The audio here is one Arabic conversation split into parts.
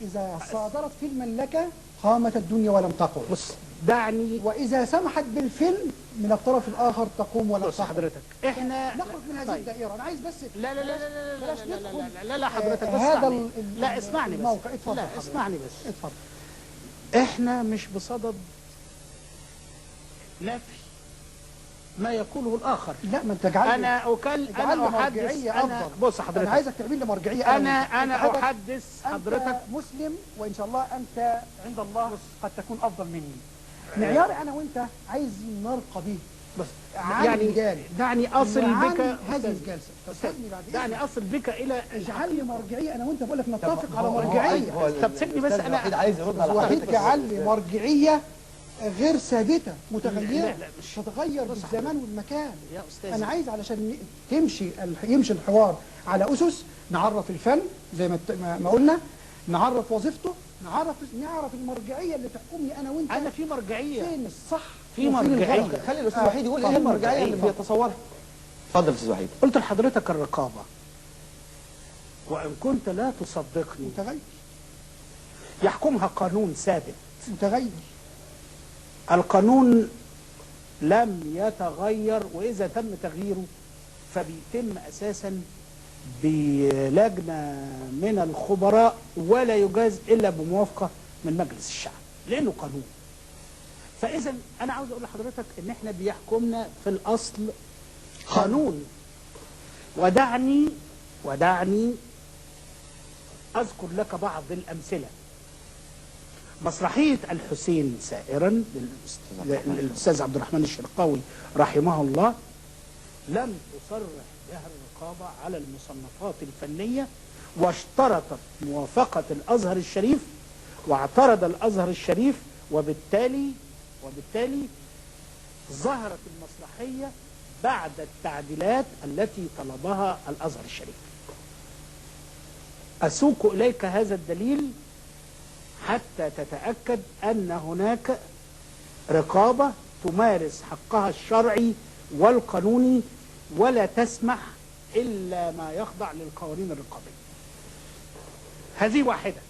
إذا صادرت في المملكة قامت الدنيا ولم تقم. بص دعني، وإذا سمحت بالفيلم من الطرف الآخر تقوم ولا بص تقوم. حضرتك احنا نخرج من هذه الدائرة. أنا عايز بس لا لا لا لا لا لا لا لا لا لا حضرتك بس هذا اسمعني. لا اسمعني بس، اتفضل لا اسمعني بس. اتفضل. احنا مش بصدد نفي ما يقوله الآخر. لا، ما انت جعلني أنا أحدث. أنا بص حضرتك، أنا عايزك تعمل لي مرجعية. أنا أحدث حضرتك. أنت مسلم وإن شاء الله أنت عند الله قد تكون أفضل مني. معياري أنا وأنت عايزين نرقى به. بس يعني دعني أصل بك هذه الجلسة. دعني أصل بك إلى اجعل لي مرجعية. أنا وأنت بقول لك نتفق على مرجعية. طب سيبني بس. أنا عايز يرد على وحيد حضرتك. جعل لي مرجعية غير ثابتة متغيرة. لا مش تتغير بالزمان والمكان. يا أستاذ، أنا عايز علشان يمشي الحوار على أسس نعرف الفن زي ما قلنا، نعرف وظيفته، نعرف المرجعية اللي تحكمني أنا وأنت. أنا في مرجعية، فين الصح في مرجعية. خلي الأستاذ وحيد يقول إيه المرجعية اللي بيتصورها. اتفضل أستاذ وحيد. قلت لحضرتك الرقابة، وإن كنت لا تصدقني، متغير. يحكمها قانون ثابت متغير. القانون لم يتغير، وإذا تم تغييره فبيتم أساسا بلجنة من الخبراء ولا يجاز إلا بموافقة من مجلس الشعب لأنه قانون. فإذا أنا عاوز أقول لحضرتك إن إحنا بيحكمنا في الأصل قانون. ودعني أذكر لك بعض الأمثلة. مسرحية الحسين سائرا للأستاذ عبد الرحمن الشرقاوي رحمه الله لم تصرح بها الرقابة على المصنفات الفنية، واشترطت موافقة الأزهر الشريف، واعترض الأزهر الشريف، وبالتالي ظهرت المسرحية بعد التعديلات التي طلبها الأزهر الشريف. أسوق إليك هذا الدليل حتى تتأكد أن هناك رقابة تمارس حقها الشرعي والقانوني ولا تسمح إلا ما يخضع للقوانين الرقابية. هذه واحدة.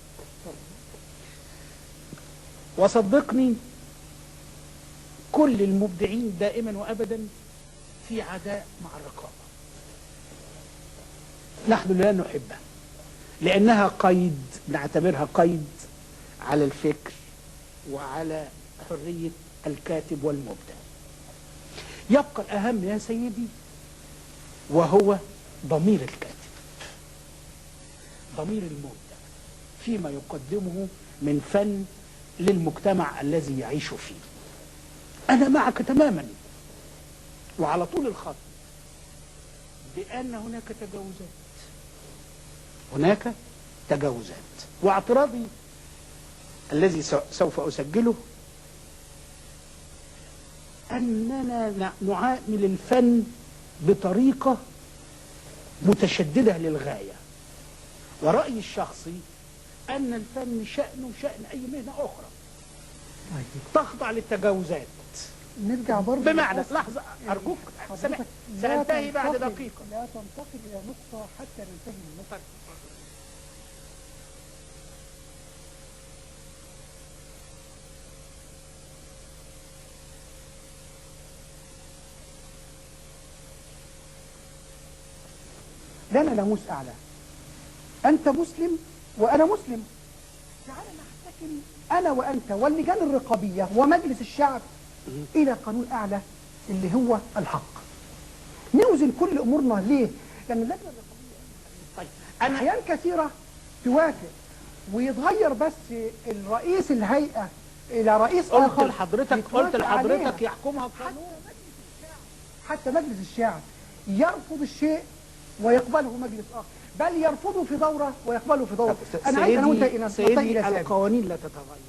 وصدقني كل المبدعين دائما وأبدا في عداء مع الرقابة. نحن لا نحبها لأنها قيد، نعتبرها قيد على الفكر وعلى حرية الكاتب والمبدع. يبقى الأهم يا سيدي وهو ضمير الكاتب، ضمير المبدع فيما يقدمه من فن للمجتمع الذي يعيش فيه. أنا معك تماما وعلى طول الخط بأن هناك تجاوزات. واعتراضي الذي سوف أسجله أننا نعامل الفن بطريقة متشددة للغاية، ورأيي الشخصي أن الفن شأنه شأن أي مهنة أخرى تخضع للتجاوزات. نرجع برضه بمعنى لحظة أرجوك سأنتهي بعد دقيقة. لا تنتقل إلى نقطة حتى ننتهي من النقطة. لنا ناموس أعلى. أنت مسلم وأنا مسلم. تعال نحتكم أنا وأنت واللجان الرقابية ومجلس الشعب إلى قانون أعلى اللي هو الحق. نوزن كل أمورنا. ليه؟ لأن اللجنة الرقابية أحيان كثيرة توافق ويتغير بس الرئيس الهيئة إلى رئيس آخر. قلت لحضرتك يحكمها القانون. حتى مجلس الشعب يرفض الشيء ويقبله مجلس آخر، بل يرفضه في دورة ويقبله في دورة. أنا عايز أنا وأنت سيدي القوانين لا تتغير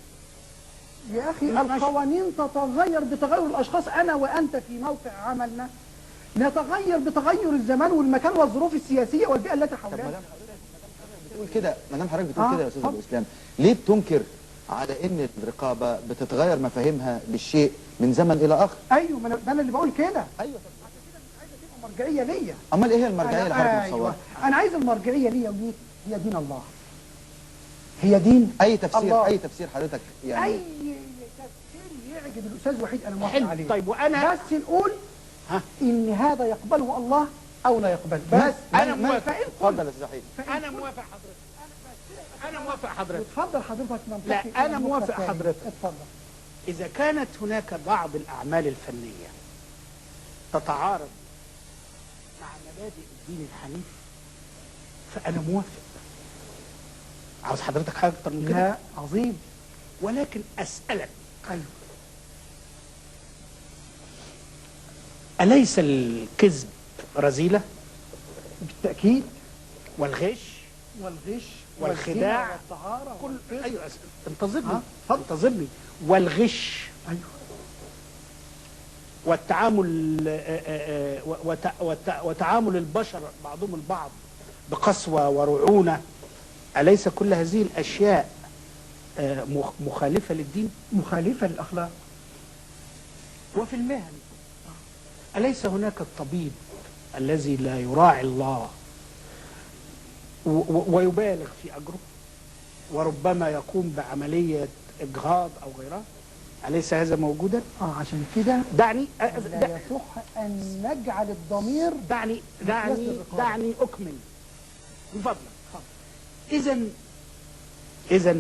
يا أخي. القوانين تتغير بتغير الأشخاص. أنا وأنت في موقع عملنا نتغير بتغير الزمان والمكان والظروف السياسية والبيئة التي حولنا. ما دام حضرتك بتقول كده يا أستاذ أبو إسلام، ليه بتنكر على إن الرقابة بتتغير مفاهيمها للشيء من زمن إلى آخر؟ أيوه، ما أنا اللي بقول كده. أيوه. مرجعية ليا. أمال إيه هي المرجعية اللي حضرتك متصورها؟ أنا عايز المرجعية ليا هي دين الله. هي دين اي تفسير الله. اي تفسير حضرتك يعني اي تفسير يعجب الاستاذ وحيد انا موافق حلو. عليه. طيب وأنا بس نقول ها ان هذا يقبله الله او لا يقبله. بس أنا موافق. فإن اتفضل يا استاذ وحيد. أنا موافق حضرتك. أنا موافق حضرتك. اتفضل حضرتك منطقي. لا، أنا موافق حضرتك. اتفضل. إذا كانت هناك بعض الأعمال الفنية تتعارض مع مبادئ الدين الحنيف فأنا موافق. عاوز حضرتك حاجة أكتر من كده؟ لا عظيم. ولكن أسألك، ايوه أليس الكذب رذيلة بالتاكيد. والغش والغش والخداع والزنا والطهاره كل والفسق. أيوة انتظرني ها؟ انتظرني والغش ايوه والتعامل وتعامل البشر بعضهم البعض بقسوة ورعونة، أليس كل هذه الأشياء مخالفة للدين؟ مخالفه للاخلاق. وفي المهن أليس هناك الطبيب الذي لا يراعي الله ويبالغ في أجره وربما يقوم بعملية إجهاض أو غيرها؟ أليس هذا موجودا؟ عشان كده دعني لا يصح ان نجعل الضمير دعني أكمل من فضلك. إذا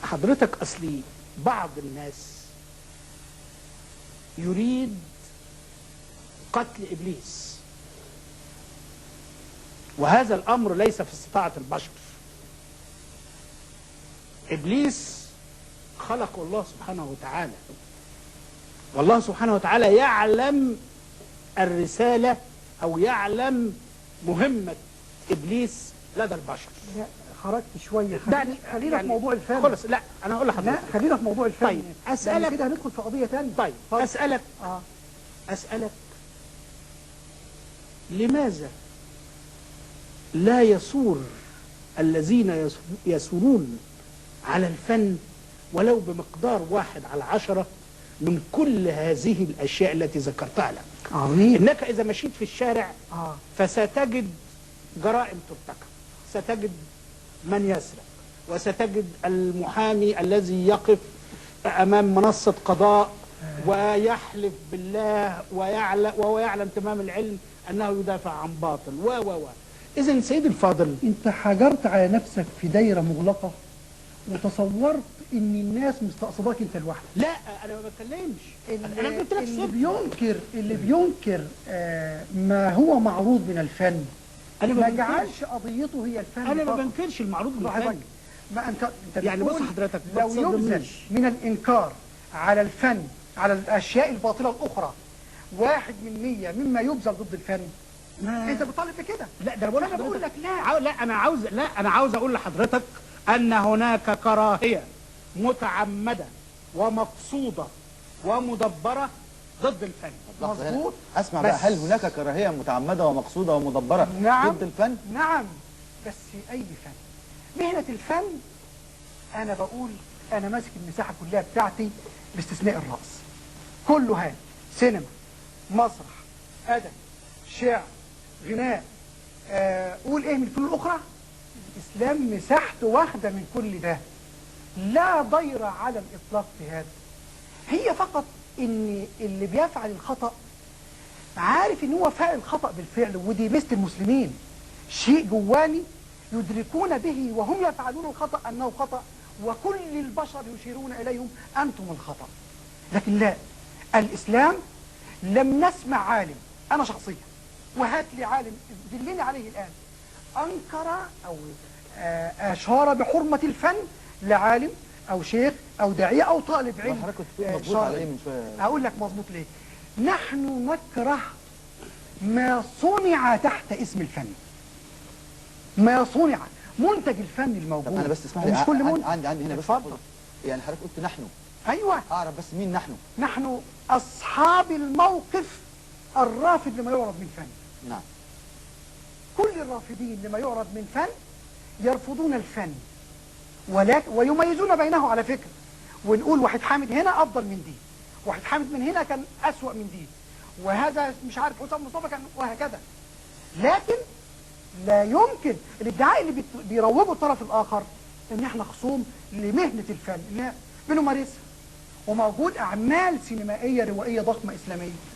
حضرتك أصلي بعض الناس يريد قتل إبليس، وهذا الأمر ليس في استطاعة البشر. إبليس خلقه الله سبحانه وتعالى، والله سبحانه وتعالى يعلم الرسالة أو يعلم مهمة إبليس لدى البشر. لا خرجت شويه. خلينا في موضوع الفن. خلاص لا أنا أقول لحضرتك. لا خلينا في موضوع الفن. طيب أسألك كده هندخل في قضيه ثانيه. طيب أسألك أسألك لماذا لا يثور الذين يثورون على الفن ولو بمقدار 1/10 من كل هذه الأشياء التي ذكرتها لك؟ عظيم. إنك إذا مشيت في الشارع فستجد جرائم ترتكب، ستجد من يسرق، وستجد المحامي الذي يقف أمام منصة قضاء ويحلف بالله وهو يعلم تمام العلم أنه يدافع عن باطل إذن سيدي الفاضل، انت حجرت على نفسك في دايره مغلقه وتصورت ان الناس مستقصداك انت لوحدك. لا أنا ما بتكلمش. أنا قلت لك اللي بينكر ما هو معروض من الفن أنا ما جعلش قضيته هي الفن. أنا ما بنكرش المعروض من الفن. ما انت يعني بص حضرتك، لو يبذل من الانكار على الفن على الاشياء الباطله الاخرى 1% مما يبذل ضد الفن، انت بتطالب بكده. لا ده انا بقول لك انا عاوز اقول لحضرتك ان هناك كراهيه متعمده ومقصوده ومدبره ضد الفن. مظبوط. اسمع بقى، هل هناك كراهيه متعمده ومقصوده ومدبره ضد الفن؟ نعم، بس اي فن. مهنه الفن انا بقول انا ماسك المساحه كلها بتاعتي باستثناء الرقص، كله هاد، سينما، مسرح، ادب، شعر، غناء، قول ايه من الفنون الاخرى. الاسلام مساحته واحده من كل ده، لا ضير على الاطلاق في هذا. هي فقط ان اللي بيفعل الخطأ عارف ان هو فاعل الخطأ بالفعل، ودي ميزة المسلمين، شيء جواني يدركون به وهم يفعلون الخطأ انه خطأ، وكل البشر يشيرون اليهم انتم الخطأ. لكن لا، الاسلام لم نسمع عالم، انا شخصيا وهات لي عالم دلني عليه الان انكر او اشار بحرمة الفن لعالم او شيخ او داعية او طالب علم. حضرتك كنت بتقول مظبوط على ايه من شويه؟ هقول لك مظبوط ليه. نحن نكره ما صنع تحت اسم الفن، ما صنع منتج الفن الموجود. طب انا بس اسمح لي، مش كل منتج. عندي هنا بس اتفضل. يعني حضرتك قلت نحن، ايوه اعرف بس مين نحن؟ نحن اصحاب الموقف الرافض لما يعرض من فن. نعم. كل الرافضين لما يعرض من فن يرفضون الفن، ولكن ويميزون بينه على فكرة، ونقول واحد حامد هنا افضل من دي، واحد حامد من هنا كان اسوأ من دي، وهذا مش عارف حسام مصطفى كان، وهكذا. لكن لا يمكن الادعاء اللي بيروجه الطرف الاخر ان احنا خصوم لمهنه الفن اللي بنمارسها، وموجود اعمال سينمائيه روائيه ضخمه اسلاميه